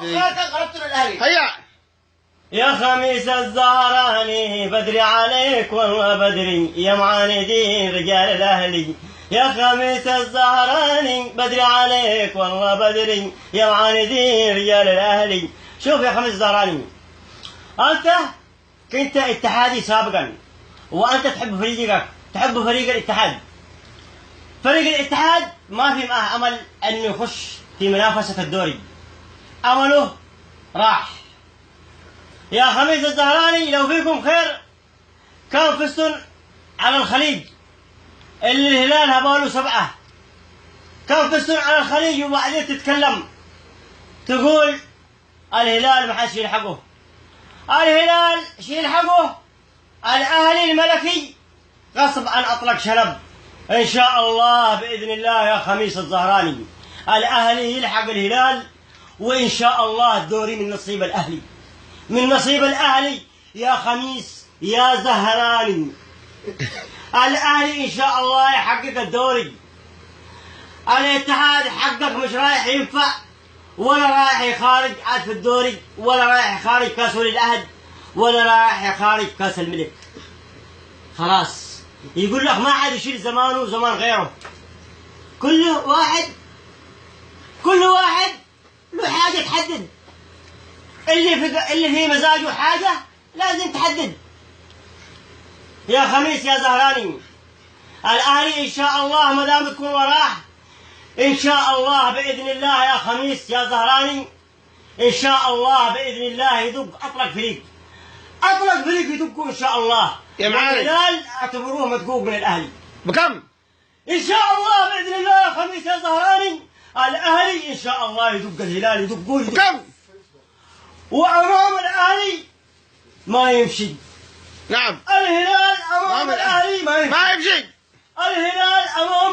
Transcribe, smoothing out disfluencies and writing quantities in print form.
هيا يا خميس الزهراني بدري عليك والله بدري يا معاندين رجال الاهلي. يا خميس الزهراني بدري عليك والله بدري يا معاندين رجال الاهلي. شوف يا خميس الزهراني، انت كنت اتحادي سابقا وانت تحب فريقك، تحب فريق الاتحاد. فريق الاتحاد ما في معه امل انه يخش في منافسه الدوري، امله راح. يا خميس الزهراني لو فيكم خير كان فزتم على الخليج اللي الهلال هباله 7. كان فزتم على الخليج وبعدين تتكلم تقول الهلال ما حدش يلحقه. الهلال شي يلحقه؟ الاهلي الملكي غصب عن اطلق شلب. ان شاء الله باذن الله يا خميس الزهراني الاهلي يلحق الهلال، وان شاء الله الدوري من نصيب الاهلي، من نصيب الاهلي يا خميس يا زهراني. الاهلي ان شاء الله يحقق الدوري. الاتحاد حقق مش رايح ينفع ولا رايح يخارج عاد في الدوري، ولا رايح يخارج كاس ولي العهد، ولا رايح يخارج كاس الملك. خلاص يقول لك ما عاد يشيل زمانه وزمان غيره. كل واحد له حاجه تحدد. اللي في مزاجه حاجه لازم تحدد. يا خميس يا زهراني الاهلي ان شاء الله ما دام تكون وراه ان شاء الله باذن الله يا خميس يا زهراني ان شاء الله باذن الله يدق اطلق فريق يدقوا ان شاء الله. يا معلم الهلال اعتبروه مدقوق من الاهلي بكم؟ ان شاء الله باذن الله يا خميس يا زهراني الاهلي ان شاء الله يدق الهلال يدقوا بكم؟ وامام الاهلي ما يمشي. نعم الهلال امام الاهلي ما يمشي. ما يمشي. الهلال امام